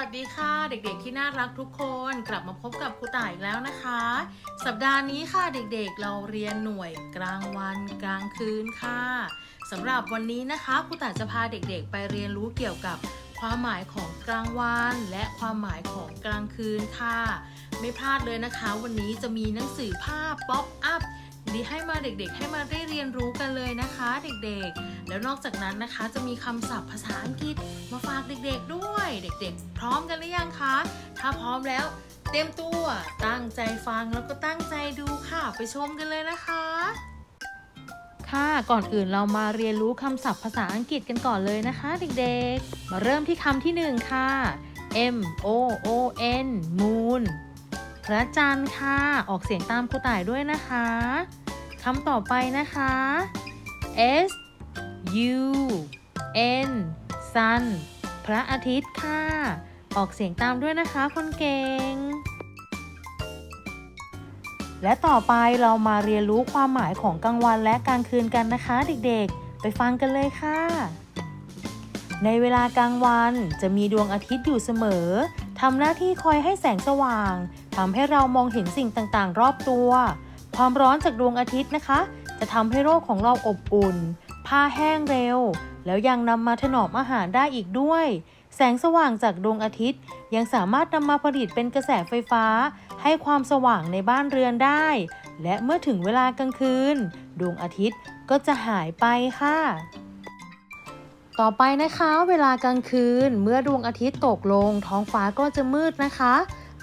วัสดีค่ะเด็กๆที่น่ารักทุกคนกลับมาพบกับครูต่ายอีกแล้วนะคะสัปดาห์นี้ค่ะเด็กๆเราเรียนหน่วยกลางวันกลางคืนค่ะสำหรับวันนี้นะคะครูต่ายจะพาเด็กๆไปเรียนรู้เกี่ยวกับความหมายของกลางวันและความหมายของกลางคืนค่ะไม่พลาดเลยนะคะวันนี้จะมีหนังสือภาพป๊อปอัพดีให้มาเด็กๆให้มาได้เรียนรู้กันเลยนะคะเด็กๆแล้วนอกจากนั้นนะคะจะมีคำศัพท์ภาษาอังกฤษมาฝากเด็กๆด้วยเด็กๆพร้อมกันหรือยังคะถ้าพร้อมแล้วเตรียมตัวตั้งใจฟังแล้วก็ตั้งใจดูค่ะไปชมกันเลยนะคะค่ะก่อนอื่นเรามาเรียนรู้คำศัพท์ภาษาอังกฤษกันก่อนเลยนะคะเด็กๆมาเริ่มที่คำที่1ค่ะ MOON moon พระจันทร์ค่ะออกเสียงตามครูต่ายด้วยนะคะคำต่อไปนะคะ SUN sun พระอาทิตย์ค่ะออกเสียงตามด้วยนะคะคนเก่งและต่อไปเรามาเรียนรู้ความหมายของกลางวันและกลางคืนกันนะคะเด็กๆไปฟังกันเลยค่ะในเวลากลางวันจะมีดวงอาทิตย์อยู่เสมอทำหน้าที่คอยให้แสงสว่างทำให้เรามองเห็นสิ่งต่างๆรอบตัวความร้อนจากดวงอาทิตย์นะคะจะทำให้โลกของเราอบอุ่นผ้าแห้งเร็วแล้วยังนำมาถนอมอาหารได้อีกด้วยแสงสว่างจากดวงอาทิตย์ยังสามารถนำมาผลิตเป็นกระแสไฟฟ้าให้ความสว่างในบ้านเรือนได้และเมื่อถึงเวลากลางคืนดวงอาทิตย์ก็จะหายไปค่ะต่อไปนะคะเวลากลางคืนเมื่อดวงอาทิตย์ตกลงท้องฟ้าก็จะมืดนะคะ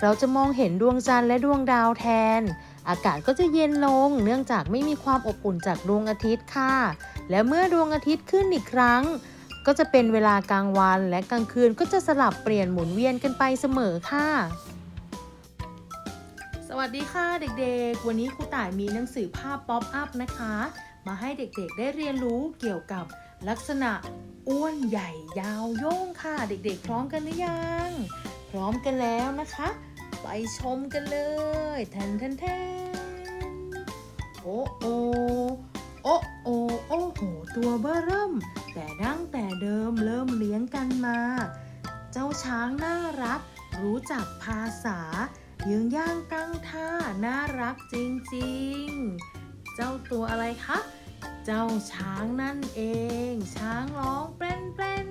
เราจะมองเห็นดวงจันทร์และดวงดาวแทนอากาศก็จะเย็นลงเนื่องจากไม่มีความอบอุ่นจากดวงอาทิตย์ค่ะและเมื่อดวงอาทิตย์ขึ้นอีกครั้งก็จะเป็นเวลากลางวันและกลางคืนก็จะสลับเปลี่ยนหมุนเวียนกันไปเสมอค่ะสวัสดีค่ะเด็กๆวันนี้ครูต่ายมีหนังสือภาพป๊อปอัพนะคะมาให้เด็กๆได้เรียนรู้เกี่ยวกับลักษณะอ้วนใหญ่ยาวโย่งค่ะเด็กๆพร้อมกันหรือยังพร้อมกันแล้วนะคะไปชมกันเลยแทนโอ้โอโอ้โอโอ้โหตัวเบ้อเริ่มแต่ดั้งแต่เดิมเริ่มเลี้ยงกันมาเจ้าช้างน่ารักรู้จักภาษายืนย่างตั้งท่าน่ารักจริงๆเจ้าตัวอะไรคะเจ้าช้างนั่นเองช้างร้องเปร่น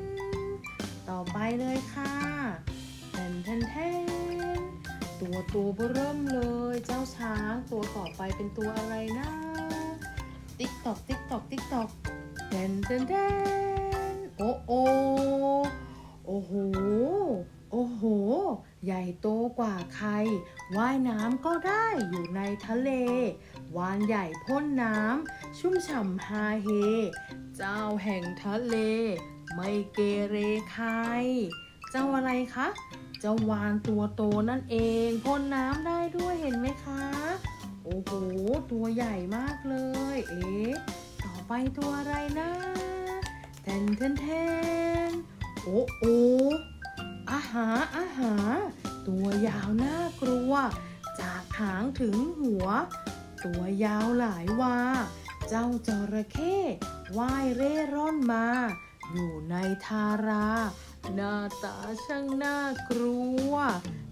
ต่อไปเลยค่ะแทนตัวเริ่มเลยเจ้าช้างตัวต่อไปเป็นตัวอะไรนะติ๊กตอกแทนโอ้โหใหญ่โตกว่าใครว่ายน้ำก็ได้อยู่ในทะเลวานใหญ่พ่นน้ำชุ่มฉ่ำฮาเฮเจ้าแห่งทะเลไม่เกเรใครเจ้าอะไรคะเจ้าวานตัวโตนั่นเองพ่นน้ำได้ด้วยเห็นไหมคะโอ้โหตัวใหญ่มากเลยต่อไปตัวอะไรนะแทนโอ้อาหาตัวยาวน่ากลัวจากหางถึงหัวตัวยาวหลายวาเจ้าจระเข้ว่ายเร่ร่อนมาอยู่ในทาราหน้าตาช่างน่ากลัว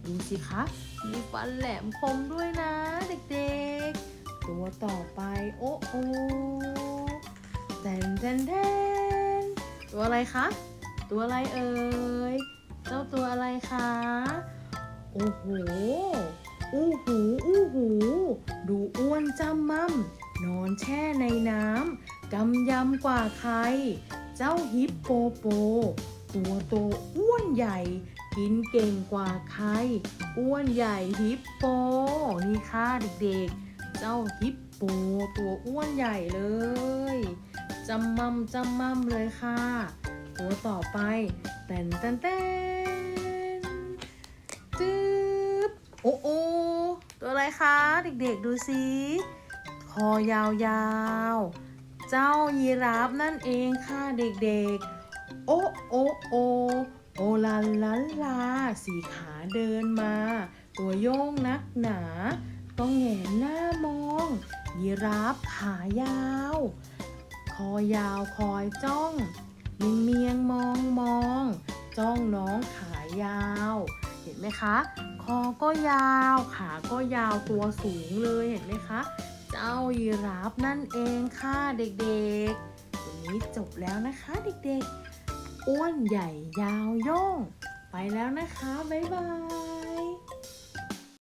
ดูสิคะมีฟันแหลมคมด้วยนะเด็กๆตัวต่อไปโอ้แทนตัวอะไรคะตัวอะไรเอ่ยเจ้าตัวอะไรคะโอ้โหอู้หูดูอ้วนจำม่ำนอนแช่ในน้ำกำยำกว่าใครเจ้าฮิปโปตัวโตอ้วนใหญ่กินเก่งกว่าใครอ้วนใหญ่ฮิปโปนี่ค่ะเด็กๆเจ้าฮิปโปตัวอ้วนใหญ่เลยจำม่ำเลยค่ะตัวต่อไปแตนจึ๊บโอ้ตัวอะไรคะเด็กๆดูสิคอยาวเจ้ายีราฟนั่นเองค่ะเด็กๆโอลาลาสีขาเดินมาตัวโยงนักหนาต้องแหงนหน้ามองยีราฟขายาวคอยาวคอยจ้องเมียงมอง จ้องน้องขายาว เห็นไหมคะ คอก็ยาวขาก็ยาวตัวสูงเลยเห็นไหมคะเจ้ายีราฟนั่นเองค่ะเด็กๆวันนี้จบแล้วนะคะเด็กๆอ้วนใหญ่ยาวโย่งไปแล้วนะคะบ๊ายบาย